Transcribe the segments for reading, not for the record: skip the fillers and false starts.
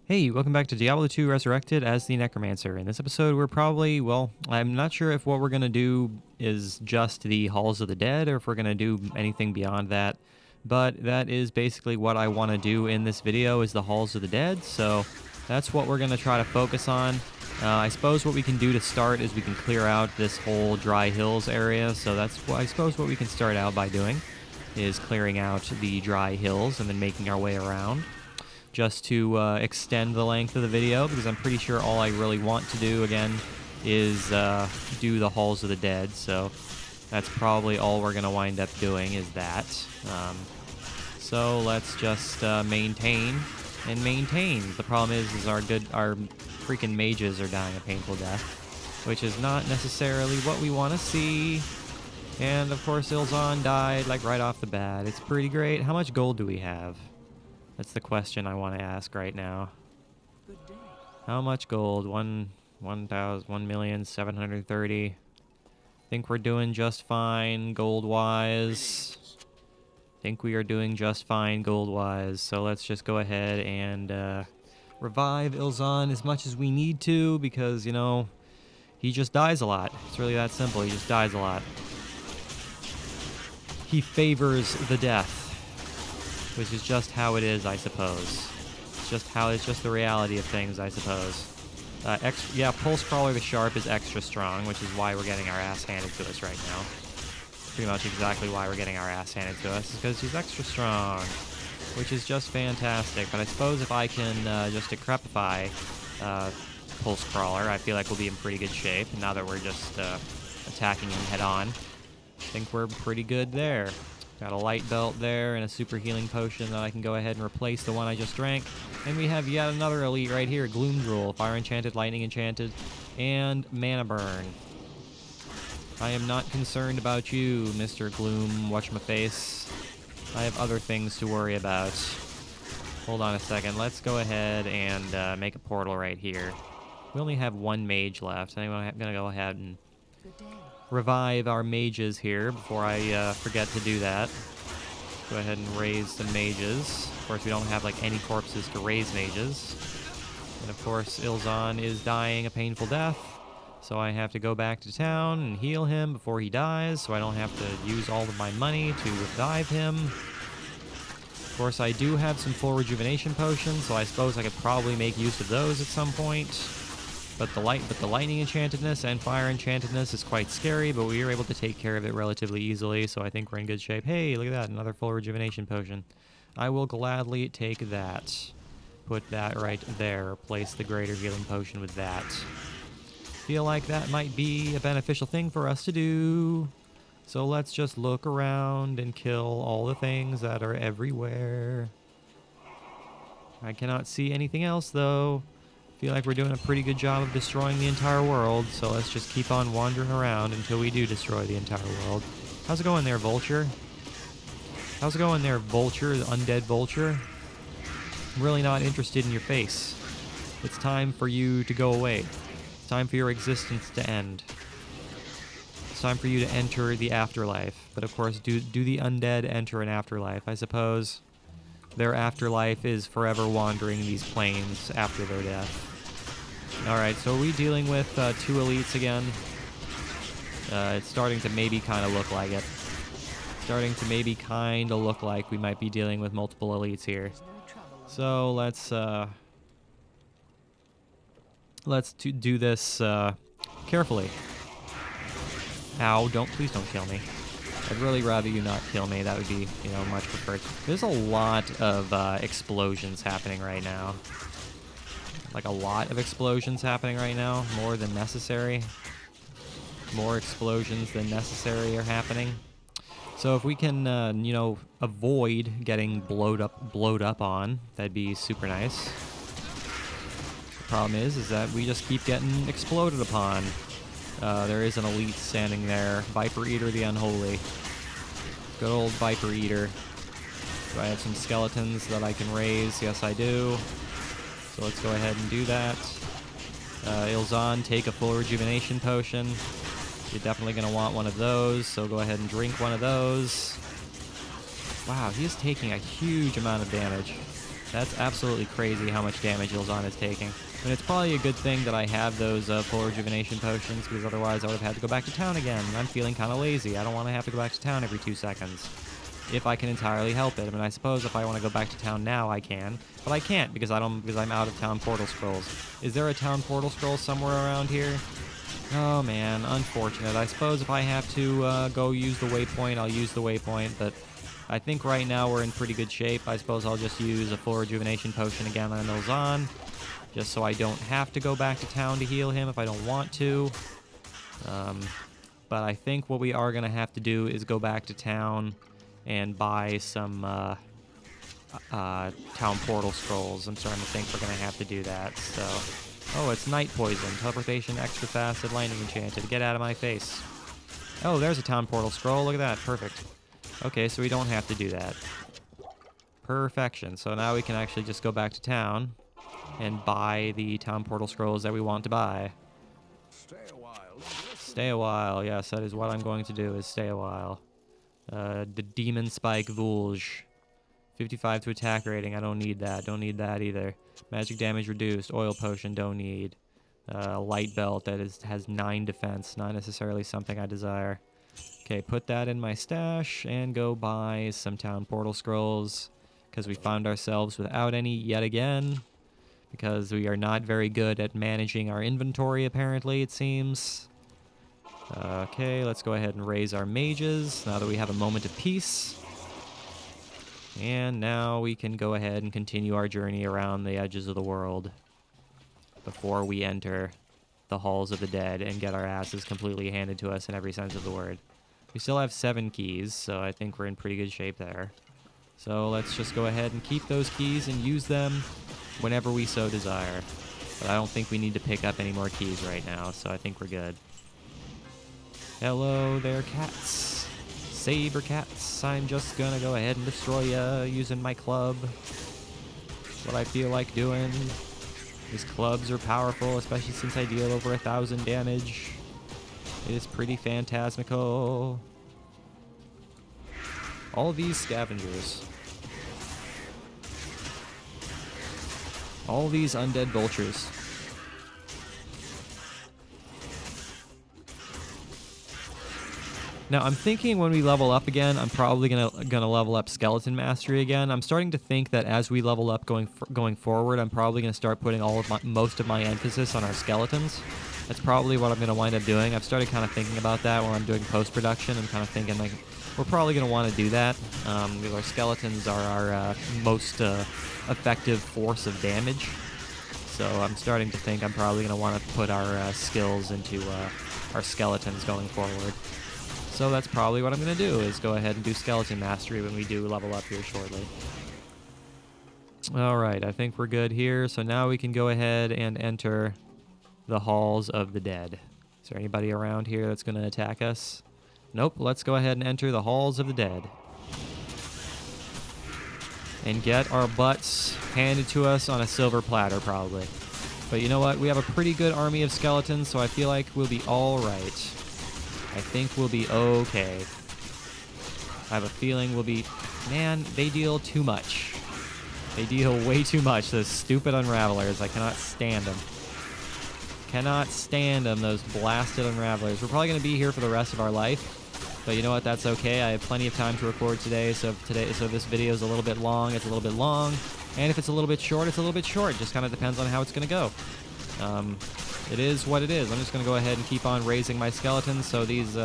Hey, welcome back to Diablo 2 Resurrected as the Necromancer. In this episode, we're probably, well, I'm not sure if what we're going to do is just the Halls of the Dead or if we're going to do anything beyond that. But that is basically what I want to do in this video is the Halls of the Dead. So that's what we're going to try to focus on. I suppose what we can do to start is we can clear out this whole Dry Hills area. So that's what I suppose what we can start out by doing is clearing out the Dry Hills and then making our way around, just to extend the length of the video, because I'm pretty sure all I really want to do, again, is do the Halls of the Dead, so that's probably all we're going to wind up doing is that. So let's just maintain and maintain. The problem is our freaking mages are dying a painful death, which is not necessarily what we want to see. And, of course, Ilzon died, like, right off the bat. It's pretty great. How much gold do we have? That's the question I want to ask right now. Good day. How much gold? 1,730,000. Think we're doing just fine gold-wise. Think we are doing just fine gold-wise. So let's just go ahead and revive Ilzon as much as we need to, because, you know, he just dies a lot. It's really that simple. He just dies a lot. He favors the death, which is just how it is, I suppose. It's just the reality of things, I suppose. Yeah, Pulse Crawler the Sharp is extra strong, which is why we're getting our ass handed to us right now. Pretty much exactly why we're getting our ass handed to us, is because he's extra strong, which is just fantastic. But I suppose if I can just decrepify Pulse Crawler, I feel like we'll be in pretty good shape. And now that we're just attacking him head on, I think we're pretty good there. Got a light belt there and a super healing potion that I can go ahead and replace the one I just drank. And we have yet another elite right here, Gloom Drool, Fire Enchanted, Lightning Enchanted, and Mana Burn. I am not concerned about you, Mr. Gloom Whatchmaface. I have other things to worry about. Hold on a second. Let's go ahead and make a portal right here. We only have one mage left. I'm going to go ahead and revive our mages here before I forget to do that. Go ahead and raise some mages. Of course, we don't have like any corpses to raise mages. And of course, Ilzon is dying a painful death, so I have to go back to town and heal him before he dies, so I don't have to use all of my money to revive him. Of course, I do have some full rejuvenation potions, so I suppose I could probably make use of those at some point. But the lightning enchantedness and fire enchantedness is quite scary, but we were able to take care of it relatively easily, so I think we're in good shape. Hey, look at that, another full rejuvenation potion. I will gladly take that. Put that right there. Replace the greater healing potion with that. Feel like that might be a beneficial thing for us to do. So let's just look around and kill all the things that are everywhere. I cannot see anything else, though. Feel like we're doing a pretty good job of destroying the entire world, so let's just keep on wandering around until we do destroy the entire world. How's it going there, Vulture? How's it going there, Vulture, the undead Vulture? I'm really not interested in your face. It's time for you to go away. It's time for your existence to end. It's time for you to enter the afterlife. But of course, do the undead enter an afterlife? I suppose their afterlife is forever wandering these plains after their death. Alright, so are we dealing with two elites again? It's starting to maybe kind of look like it. Starting to maybe kind of look like we might be dealing with multiple elites here. So let's do this carefully. Ow, please don't kill me. I'd really rather you not kill me. That would be, you know, much preferred. There's a lot of explosions happening right now. Like a lot of explosions happening right now, more than necessary. More explosions than necessary are happening. So if we can, you know, avoid getting blowed up on, that'd be super nice. The problem is that we just keep getting exploded upon. There is an elite standing there, Viper Eater the Unholy. Good old Viper Eater. Do I have some skeletons that I can raise? Yes, I do. So let's go ahead and do that. Ilzon, take a full rejuvenation potion. You're definitely going to want one of those, so go ahead and drink one of those. Wow, he is taking a huge amount of damage. That's absolutely crazy how much damage Ilzan is taking. And it's probably a good thing that I have those full rejuvenation potions, because otherwise I would have had to go back to town again. And I'm feeling kind of lazy. I don't want to have to go back to town every 2 seconds. If I can entirely help it. I mean, I suppose if I want to go back to town now, I can. But I can't because I'm out of town portal scrolls. Is there a town portal scroll somewhere around here? Oh man, unfortunate. I suppose if I have to go use the waypoint, I'll use the waypoint, but I think right now we're in pretty good shape. I suppose I'll just use a full rejuvenation potion again on Ilzan, just so I don't have to go back to town to heal him if I don't want to. But I think what we are going to have to do is go back to town and buy some town portal scrolls. I'm starting to think we're going to have to do that, so... Oh, it's night poison. Teleportation, extra fast, and lightning enchanted. Get out of my face. Oh, there's a town portal scroll. Look at that. Perfect. Okay, so we don't have to do that. Perfection. So now we can actually just go back to town and buy the town portal scrolls that we want to buy. Stay a while. Stay a while. Yes, that is what I'm going to do, is stay a while. The Demon Spike Vulge. 55 to attack rating. I don't need that. Don't need that either. Magic damage reduced. Oil potion. Don't need. Light belt that has 9 defense. Not necessarily something I desire. Okay, put that in my stash and go buy some town portal scrolls, because we found ourselves without any yet again, because we are not very good at managing our inventory, apparently, it seems. Okay, let's go ahead and raise our mages now that we have a moment of peace. And now we can go ahead and continue our journey around the edges of the world before we enter the halls of the dead and get our asses completely handed to us in every sense of the word. We still have 7 keys, so I think we're in pretty good shape there. So let's just go ahead and keep those keys and use them whenever we so desire. But I don't think we need to pick up any more keys right now, so I think we're good. Hello there, cats. Saber cats. I'm just gonna go ahead and destroy ya using my club. That's what I feel like doing. These clubs are powerful, especially since I deal over 1,000 damage. It is pretty phantasmical. All these scavengers. All these undead vultures. Now, I'm thinking when we level up again, I'm probably gonna level up Skeleton Mastery again. I'm starting to think that as we level up going forward, I'm probably gonna start putting most of my emphasis on our skeletons. That's probably what I'm gonna wind up doing. I've started kind of thinking about that when I'm doing post-production. I'm kind of thinking like we're probably gonna want to do that because our skeletons are our most effective force of damage. So I'm starting to think I'm probably gonna want to put our skills into our skeletons going forward. So that's probably what I'm going to do, is go ahead and do Skeleton Mastery when we do level up here shortly. Alright, I think we're good here. So now we can go ahead and enter the Halls of the Dead. Is there anybody around here that's going to attack us? Nope, let's go ahead and enter the Halls of the Dead. And get our butts handed to us on a silver platter, probably. But you know what? We have a pretty good army of skeletons, so I feel like we'll be alright. I think we'll be okay. I have a feeling we'll be... Man, they deal too much. They deal way too much, those stupid Unravelers. I cannot stand them. Cannot stand them, those blasted Unravelers. We're probably going to be here for the rest of our life. But you know what? That's okay. I have plenty of time to record today, so this video is a little bit long. It's a little bit long. And if it's a little bit short, it's a little bit short. Just kind of depends on how it's going to go. It is what it is. I'm just going to go ahead and keep on raising my skeletons so this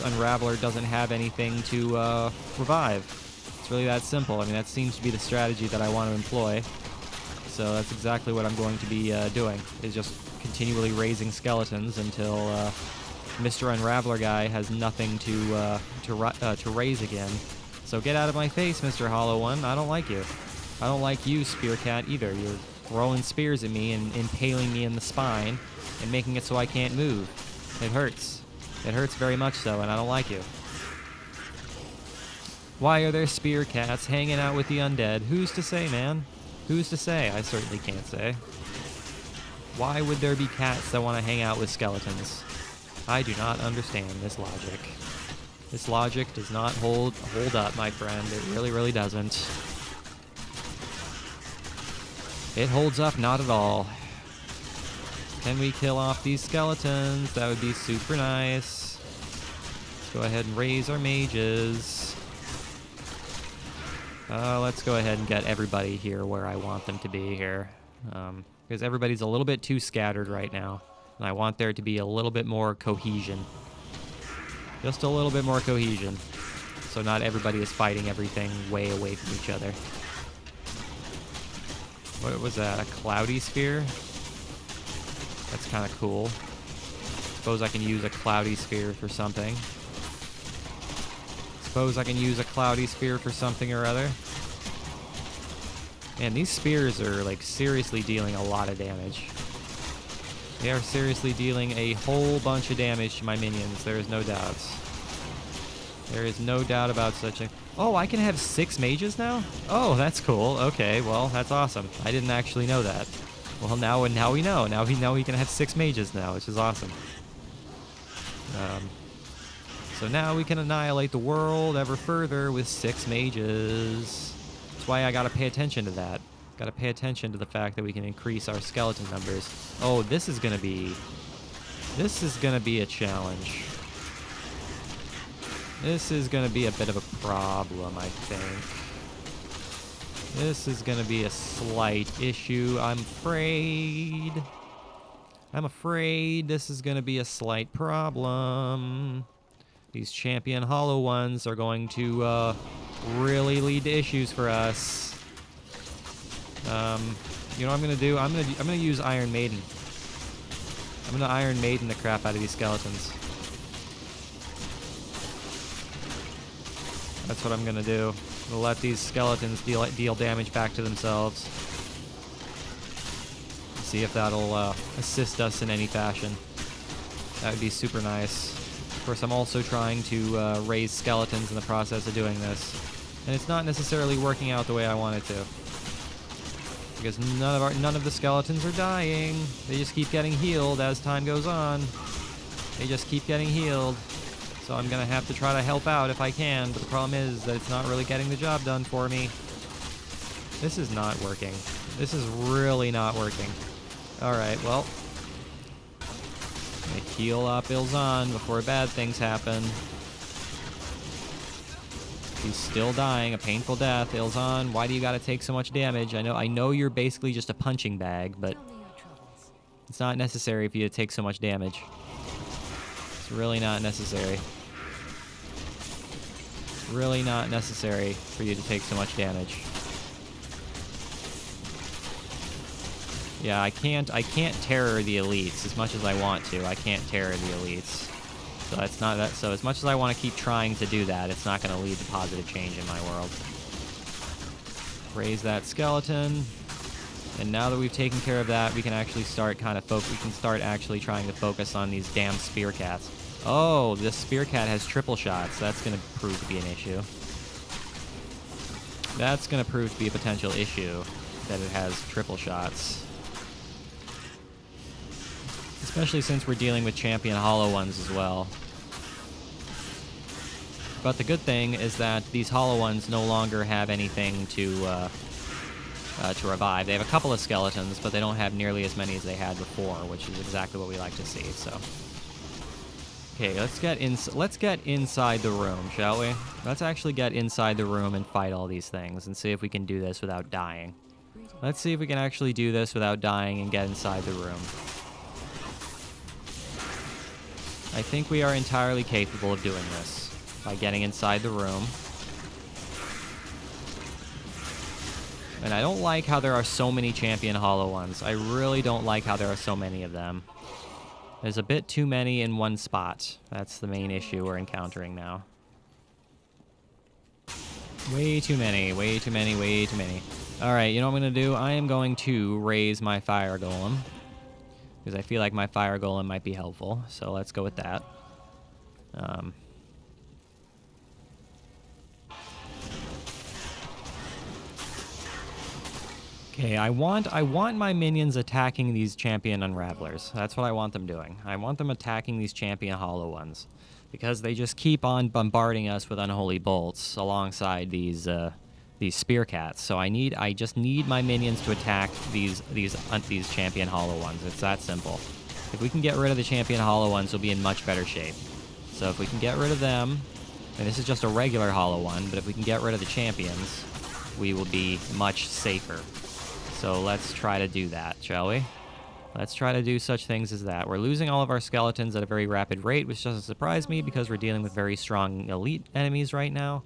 Unraveler doesn't have anything to revive. It's really that simple. I mean, that seems to be the strategy that I want to employ. So that's exactly what I'm going to be doing, is just continually raising skeletons until Mr. Unraveler guy has nothing to raise again. So get out of my face, Mr. Hollow One. I don't like you. I don't like you, Spear Cat, either. You're throwing spears at me and impaling me in the spine and making it so I can't move. It hurts. It hurts very much so, and I don't like you. Why are there spear cats hanging out with the undead? Who's to say, man? Who's to say? I certainly can't say. Why would there be cats that want to hang out with skeletons? I do not understand this logic. This logic does not hold up, my friend. It really, really doesn't. It holds up not at all. Can we kill off these skeletons? That would be super nice. Let's go ahead and raise our mages. Let's go ahead and get everybody here where I want them to be here. Because everybody's a little bit too scattered right now. And I want there to be a little bit more cohesion. Just a little bit more cohesion. So not everybody is fighting everything way away from each other. What was that? A cloudy sphere? That's kind of cool. Suppose I can use a cloudy sphere for something. Suppose I can use a cloudy sphere for something or other. Man, these spears are, like, seriously dealing a lot of damage. They are seriously dealing a whole bunch of damage to my minions. There is no doubts. There is no doubt about such a... Oh, I can have 6 mages now? Oh, that's cool. Okay, well, that's awesome. I didn't actually know that. Well, now we know. Now we can have 6 mages now, which is awesome. So now we can annihilate the world ever further with 6 mages. That's why I gotta pay attention to that. Gotta pay attention to the fact that we can increase our skeleton numbers. Oh, this is gonna be a challenge. This is gonna be a bit of a problem, I think. This is gonna be a slight issue, I'm afraid. I'm afraid this is gonna be a slight problem. These champion hollow ones are going to really lead to issues for us. You know what I'm gonna do? I'm gonna use Iron Maiden. I'm gonna Iron Maiden the crap out of these skeletons. That's what I'm gonna do. I'm gonna let these skeletons deal damage back to themselves. See if that'll assist us in any fashion. That would be super nice. Of course, I'm also trying to raise skeletons in the process of doing this. And it's not necessarily working out the way I want it to. Because none of the skeletons are dying. They just keep getting healed as time goes on. They just keep getting healed. So I'm gonna have to try to help out if I can, but the problem is that it's not really getting the job done for me. This is not working. This is really not working. Alright, well. I'm gonna heal up Ilzan before bad things happen. He's still dying, a painful death. Ilzan, why do you gotta take so much damage? I know you're basically just a punching bag, but it's not necessary for you to take so much damage. It's really not necessary. It's really not necessary for you to take so much damage. Yeah, I can't terror the elites as much as I want to. I can't terror the elites. So that's not that. So as much as I want to keep trying to do that, it's not going to lead to positive change in my world. Raise that skeleton, and now that we've taken care of that, we can actually start we can start actually trying to focus on these damn spear cats. Oh, this spear cat has triple shots. That's going to prove to be an issue. That's going to prove to be a potential issue that it has triple shots. Especially since we're dealing with champion hollow ones as well. But the good thing is that these hollow ones no longer have anything to revive. They have a couple of skeletons, but they don't have nearly as many as they had before, which is exactly what we like to see. So, okay, let's get inside the room, shall we? Let's actually get inside the room and fight all these things and see if we can do this without dying. Let's see if we can actually do this without dying and get inside the room. I think we are entirely capable of doing this by getting inside the room. And I don't like how there are so many champion hollow ones. I really don't like how there are so many of them. There's a bit too many in one spot. That's the main issue we're encountering now. Way too many, way too many, way too many. Alright, you know what I'm going to do? I am going to raise my fire golem. Because I feel like my fire golem might be helpful. So let's go with that. Okay, I want my minions attacking these champion unravelers. That's what I want them doing. I want them attacking these champion hollow ones. Because they just keep on bombarding us with unholy bolts alongside these these spear cats. So I just need my minions to attack these champion hollow ones. It's that simple. If we can get rid of the champion hollow ones, we'll be in much better shape. So if we can get rid of them, and this is just a regular hollow one, but if we can get rid of the champions, we will be much safer. So let's try to do that, shall we? Let's try to do such things as that. We're losing all of our skeletons at a very rapid rate, which doesn't surprise me because we're dealing with very strong elite enemies right now.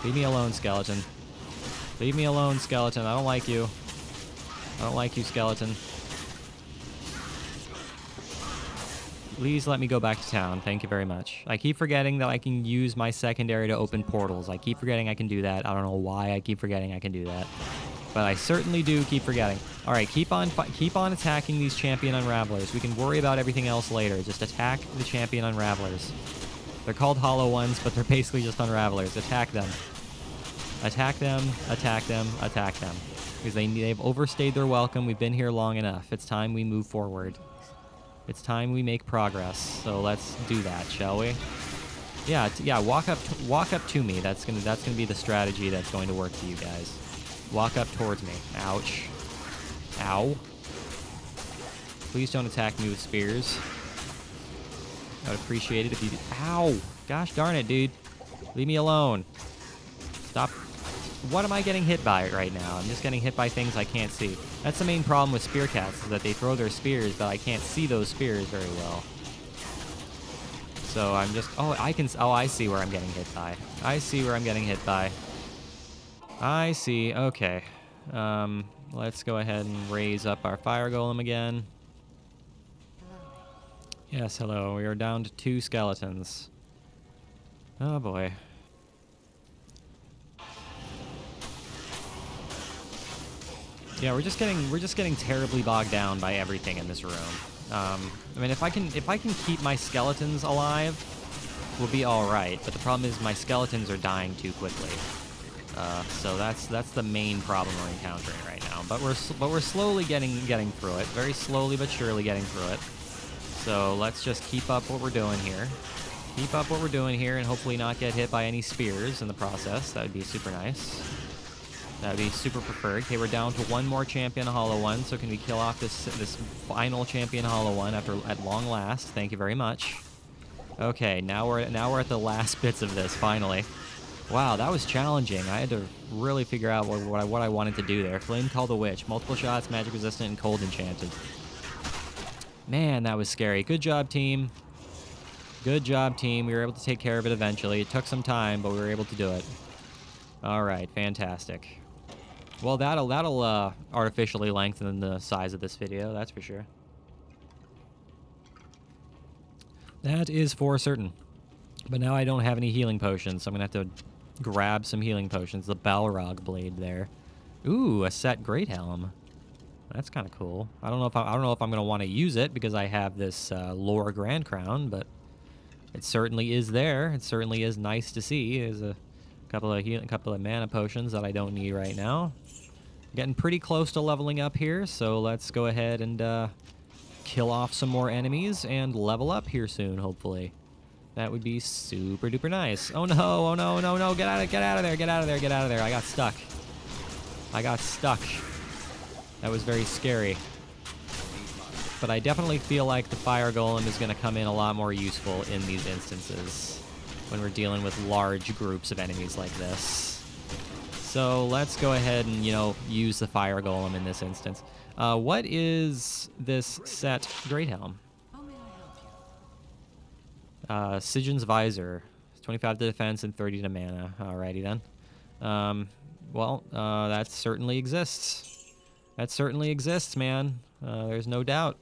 Leave me alone, skeleton. Leave me alone, skeleton. I don't like you. I don't like you, skeleton. Please let me go back to town. Thank you very much. I keep forgetting that I can use my secondary to open portals. I keep forgetting I can do that. I don't know why I keep forgetting I can do that. But I certainly do keep forgetting. All right, keep on attacking these champion unravelers. We can worry about everything else later. Just attack the champion unravelers. They're called hollow ones, but they're basically just unravelers. Attack them. Attack them, attack them, attack them. Because they've overstayed their welcome. We've been here long enough. It's time we move forward. It's time we make progress. So let's do that, shall we? Yeah, walk up to me. That's gonna be the strategy that's going to work for you guys. Walk up towards me. Ouch. Ow. Please don't attack me with spears. I would appreciate it if you did. Ow! Gosh darn it, dude. Leave me alone. Stop. What am I getting hit by right now? I'm just getting hit by things I can't see. That's the main problem with spear cats, is that they throw their spears, but I can't see those spears very well. So I'm just... Oh, I see where I'm getting hit by. I see where I'm getting hit by. I see. Okay. Let's go ahead and raise up our fire golem again. Yes, hello. We are down to 2 skeletons. Oh boy. Yeah, we're just getting terribly bogged down by everything in this room. I mean, if I can keep my skeletons alive, we'll be all right. But the problem is my skeletons are dying too quickly. So that's the main problem we're encountering right now. But we're slowly getting through it. Very slowly but surely getting through it. So let's just keep up what we're doing here. Keep up what we're doing here, and hopefully not get hit by any spears in the process. That would be super nice. That would be super preferred. Okay, we're down to 1 more champion hollow one. So can we kill off this final champion hollow one at long last? Thank you very much. Okay, now we're at the last bits of this finally. Wow, that was challenging. I had to really figure out what I wanted to do there. Flame Call the Witch, multiple shots, magic resistant, and cold enchanted. Man, that was scary. Good job, team. Good job, team. We were able to take care of it eventually. It took some time, but we were able to do it. All right, fantastic. Well, that'll artificially lengthen the size of this video, that's for sure. That is for certain. But now I don't have any healing potions, so I'm gonna have to grab some healing potions. The Balrog blade there. Ooh, a set Great Helm. That's kind of cool. I don't know if I'm gonna want to use it because I have this Lore Grand Crown, but it certainly is there. It certainly is nice to see. There's a couple of mana potions that I don't need right now. Getting pretty close to leveling up here, so let's go ahead and kill off some more enemies and level up here soon, hopefully. That would be super duper nice. Oh no, oh no, no, no, get out of there, get out of there. I got stuck. That was very scary. But I definitely feel like the fire golem is going to come in a lot more useful in these instances when we're dealing with large groups of enemies like this. So let's go ahead and, use the fire golem in this instance. What is this set Great Helm? Sigyn's Visor. 25 to defense and 30 to mana. Alrighty then. That certainly exists. That certainly exists, man. There's no doubt.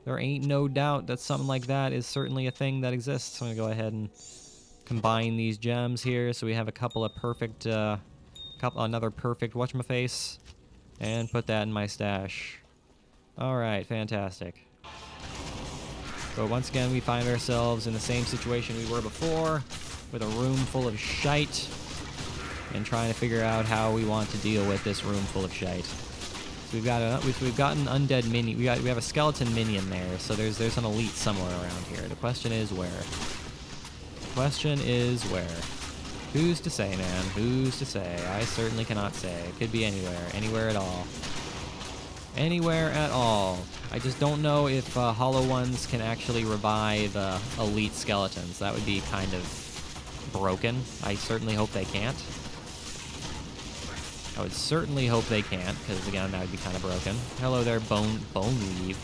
There ain't no doubt that something like that is certainly a thing that exists. I'm gonna go ahead and combine these gems here so we have a couple of perfect, another perfect whatchamaface, and put that in my stash. Alright, fantastic. But once again, we find ourselves in the same situation we were before, with a room full of shite, and trying to figure out how we want to deal with this room full of shite. So we've got an undead minion. We have a skeleton minion there. So there's an elite somewhere around here. The question is where. Who's to say, man? Who's to say? I certainly cannot say. It could be anywhere. Anywhere at all. Anywhere at all. I just don't know if Hollow Ones can actually revive elite skeletons. That would be kind of broken. I certainly hope they can't. I would certainly hope they can't, because again, that would be kind of broken. Hello there, Bone Weave.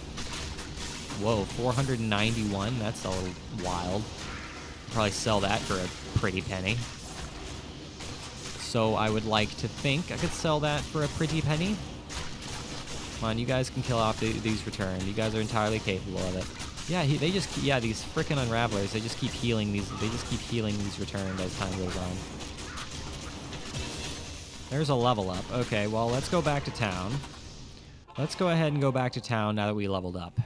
Whoa, 491? That's a little wild. Probably sell that for a pretty penny. So I would like to think I could sell that for a pretty penny. Come on, you guys can kill off these return. You guys are entirely capable of it. Yeah, these frickin' unravelers, they just keep healing these returns as time goes on. There's a level up. Okay, well, let's go back to town. Let's go ahead and go back to town now that we leveled up.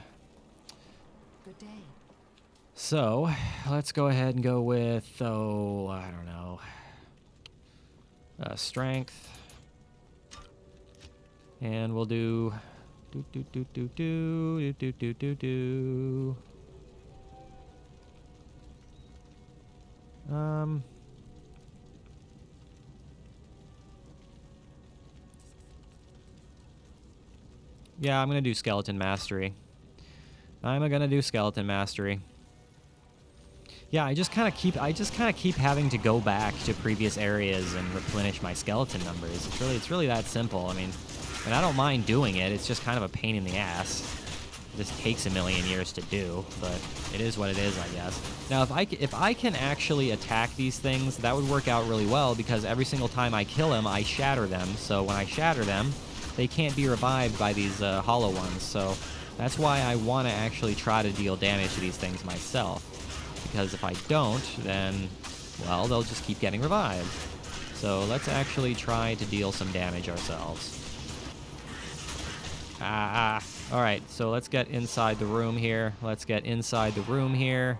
Good day. So, let's go ahead and go with, oh, I don't know. Strength. And we'll do... Yeah, I'm gonna do Skeleton Mastery. I'm gonna do Skeleton Mastery. Yeah, I just kind of keep having to go back to previous areas and replenish my skeleton numbers. It's really that simple. I mean, and I don't mind doing it. It's just kind of a pain in the ass. It just takes a million years to do, but it is what it is, I guess. Now, if I can actually attack these things, that would work out really well, because every single time I kill them, I shatter them. So when I shatter them, they can't be revived by these hollow ones. So that's why I want to actually try to deal damage to these things myself. Because if I don't, then, well, they'll just keep getting revived. So let's actually try to deal some damage ourselves. Alright, so let's get inside the room here. Let's get inside the room here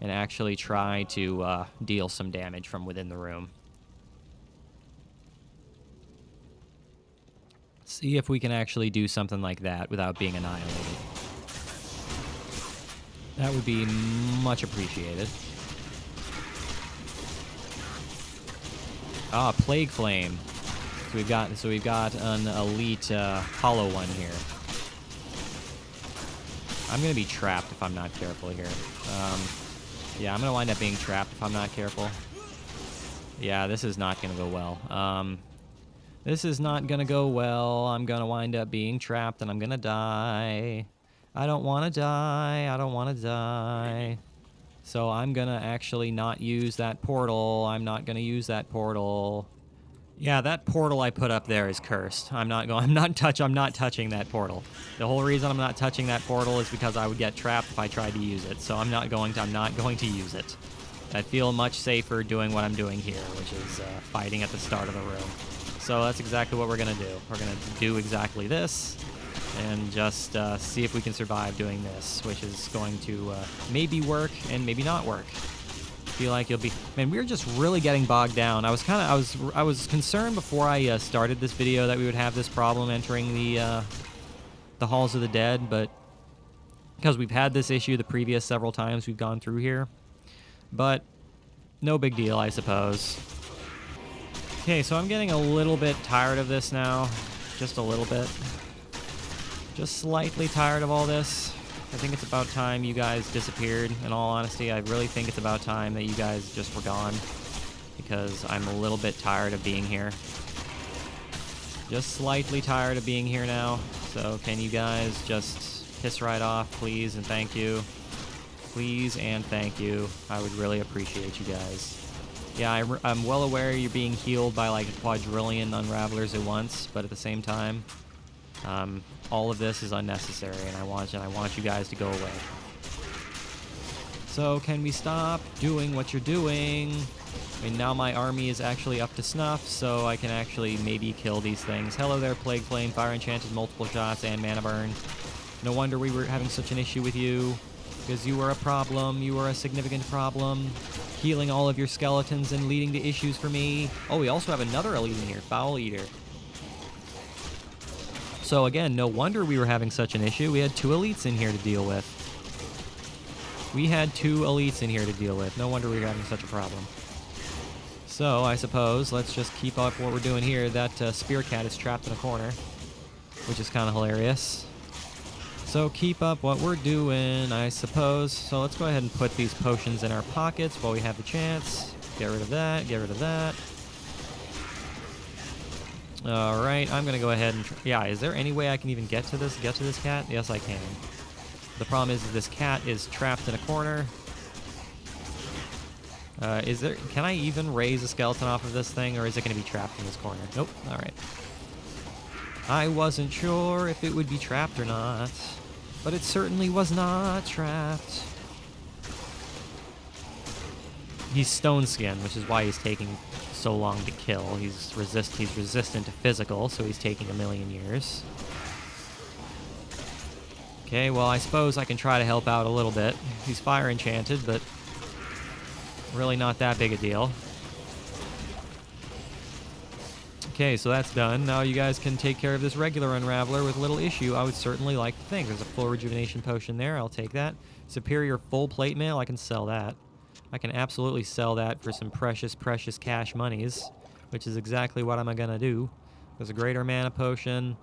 and actually try to deal some damage from within the room. See if we can actually do something like that without being annihilated. That would be much appreciated. Ah, Plague Flame. So we've got an elite hollow one here. I'm gonna be trapped if I'm not careful here. Yeah, I'm gonna wind up being trapped if I'm not careful. Yeah, this is not gonna go well. This is not gonna go well. I'm gonna wind up being trapped and I'm gonna die. I don't want to die. I don't want to die. So I'm going to actually not use that portal. I'm not going to use that portal. Yeah, that portal I put up there is cursed. I'm not touching that portal. The whole reason I'm not touching that portal is because I would get trapped if I tried to use it. So I'm not going to use it. I feel much safer doing what I'm doing here, which is fighting at the start of the room. So that's exactly what we're going to do. We're going to do exactly this. And just see if we can survive doing this, which is going to maybe work and maybe not work. Feel like you'll be... Man, we're just really getting bogged down. I was concerned before I started this video that we would have this problem entering the Halls of the Dead, but because we've had this issue the previous several times we've gone through here. But no big deal, I suppose. Okay, so I'm getting a little bit tired of this now. Just a little bit. Just slightly tired of all this. I think it's about time you guys disappeared, in all honesty. I really think it's about time that you guys just were gone, because I'm a little bit tired of being here. Just slightly tired of being here now. So can you guys just piss right off, please, and thank you. Please and thank you. I would really appreciate you guys. Yeah, I'm well aware you're being healed by like a quadrillion unravelers at once, but at the same time, all of this is unnecessary, and I want you guys to go away. So can we stop doing what you're doing? I mean, now my army is actually up to snuff, so I can actually maybe kill these things. Hello there, Plague Flame, Fire Enchanted, multiple shots, and Mana Burn. No wonder we were having such an issue with you, because you were a problem. You were a significant problem, healing all of your skeletons and leading to issues for me. Oh, we also have another elite in here, Foul Eater. So again, no wonder we were having such an issue. We had two elites in here to deal with. No wonder we were having such a problem. So, I suppose, let's just keep up what we're doing here. That spear cat is trapped in a corner, which is kind of hilarious. So, keep up what we're doing, I suppose. So, let's go ahead and put these potions in our pockets while we have the chance. Get rid of that, get rid of that. Alright, I'm gonna go ahead and... yeah, is there any way I can even get to this cat? Yes, I can. The problem is this cat is trapped in a corner. Can I even raise a skeleton off of this thing, or is it going to be trapped in this corner? Nope. All right. I wasn't sure if it would be trapped or not, but it certainly was not trapped. He's stone skin, which is why he's taking so long to kill. He's resistant to physical, so he's taking a million years. Okay, well, I suppose I can try to help out a little bit. He's fire enchanted, but really not that big a deal. Okay, so that's done. Now you guys can take care of this regular Unraveler with little issue. I would certainly like to think. There's a full rejuvenation potion there. I'll take that. Superior full plate mail. I can sell that. I can absolutely sell that for some precious, precious cash monies, which is exactly what I'm going to do. There's a greater mana potion.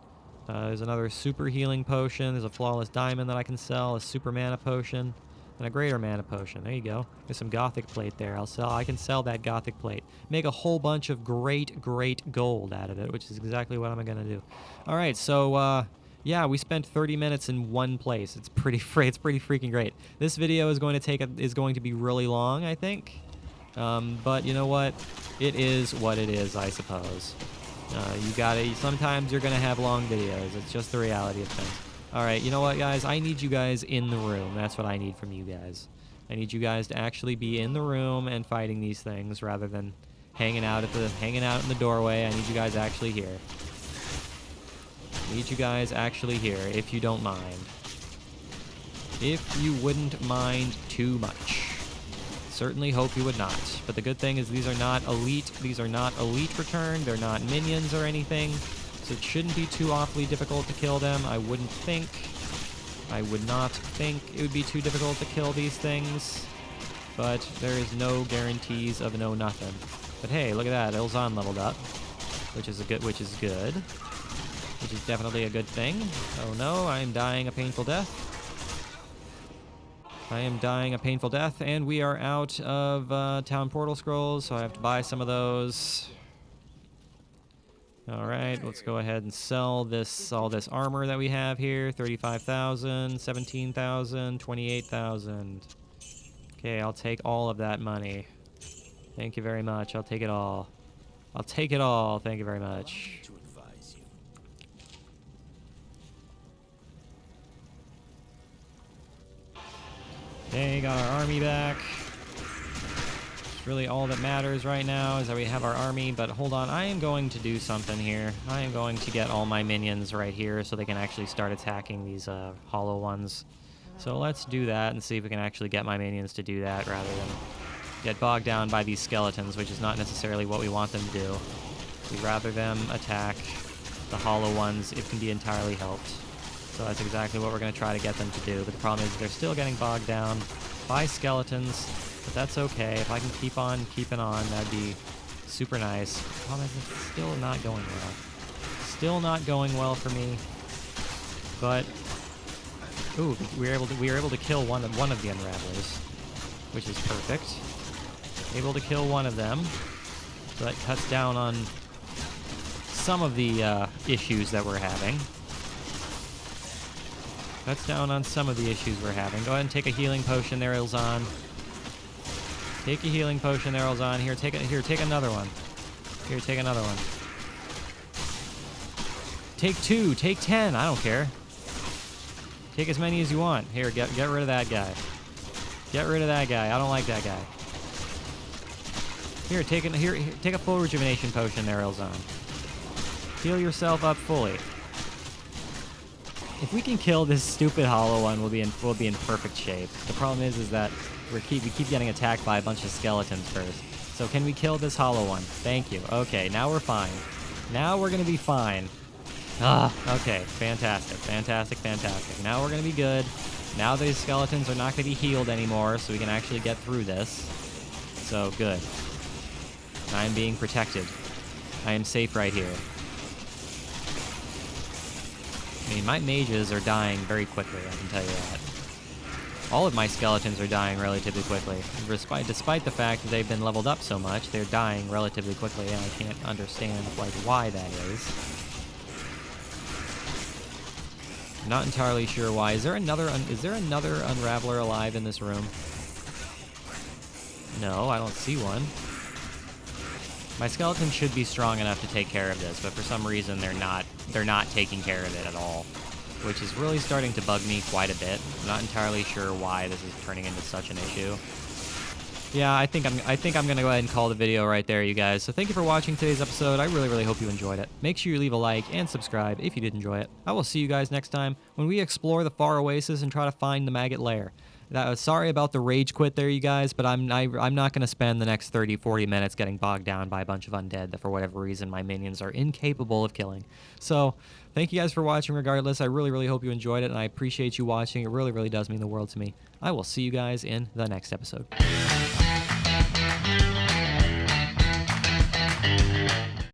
There's another super healing potion. There's a flawless diamond that I can sell. A super mana potion. And a greater mana potion. There you go. There's some gothic plate there. I can sell that gothic plate. Make a whole bunch of great, great gold out of it, which is exactly what I'm gonna do. All right, so yeah, we spent 30 minutes in one place. It's pretty freaking great. This video is going to be really long, I think. But you know what? It is what it is, I suppose. Sometimes you're gonna have long videos. It's just the reality of things. Alright, you know what, guys? I need you guys in the room. That's what I need from you guys. I need you guys to actually be in the room and fighting these things rather than hanging out in the doorway. I need you guys actually here. I need you guys actually here, if you don't mind. If you wouldn't mind too much. Certainly hope you would not. But the good thing is these are not elite. These are not elite return. They're not minions or anything. So it shouldn't be too awfully difficult to kill them. I would not think it would be too difficult to kill these things. But there is no guarantees of no nothing. But hey, look at that. Ilzan leveled up. Which is good. Which is definitely a good thing. Oh no, I am dying a painful death. I am dying a painful death, and we are out of town portal scrolls, so I have to buy some of those. Alright, let's go ahead and sell all this armor that we have here. 35,000, 17,000, 28,000. Okay, I'll take all of that money. Thank you very much. I'll take it all. I'll take it all. Thank you very much. Okay, got our army back. Really all that matters right now is that we have our army, but hold on, I am going to do something here. I am going to get all my minions right here so they can actually start attacking these hollow ones. So let's do that and see if we can actually get my minions to do that rather than get bogged down by these skeletons, which is not necessarily what we want them to do. We'd rather them attack the hollow ones if can be entirely helped. So that's exactly what we're going to try to get them to do, but the problem is they're still getting bogged down by skeletons. But that's okay. If I can keep on keeping on, that'd be super nice. The problem is it's still not going well. Still not going well for me. But ooh, we were able to kill one of the Unravelers, which is perfect. Able to kill one of them. So that cuts down on some of the issues that we're having. Cuts down on some of the issues we're having. Go ahead and take a healing potion there, Ilzan. Take a healing potion there, Ilzan. Here, take another one. Here, take another one. Take 2, take 10, I don't care. Take as many as you want. Here, get rid of that guy. Get rid of that guy. I don't like that guy. Here, take a full rejuvenation potion there, Ilzan. Heal yourself up fully. If we can kill this stupid hollow one, we'll be in perfect shape. The problem is that we keep getting attacked by a bunch of skeletons first. So can we kill this hollow one? Thank you. Okay, now we're fine. Now we're gonna be fine. Okay, fantastic, fantastic, fantastic. Now we're gonna be good. Now these skeletons are not gonna be healed anymore, so we can actually get through this. So good. I am being protected. I am safe right here. I mean, my mages are dying very quickly, I can tell you that. All of my skeletons are dying relatively quickly. Despite the fact that they've been leveled up so much, they're dying relatively quickly, and I can't understand like why that is. I'm not entirely sure why. Is there another Unraveler alive in this room? No, I don't see one. My skeletons should be strong enough to take care of this, but for some reason they're not taking care of it at all, which is really starting to bug me quite a bit. I'm not entirely sure why this is turning into such an issue. Yeah, I think I'm gonna go ahead and call the video right there, you guys. So thank you for watching today's episode. I really hope you enjoyed it. Make sure you leave a like and subscribe if you did enjoy it. I will see you guys next time when we explore the Far Oasis and try to find the maggot lair. Sorry about the rage quit there, you guys, but I'm not going to spend the next 30-40 minutes getting bogged down by a bunch of undead that for whatever reason my minions are incapable of killing. So thank you guys for watching regardless. I really hope you enjoyed it, and I appreciate you watching. It really does mean the world to me. I will see you guys in the next episode.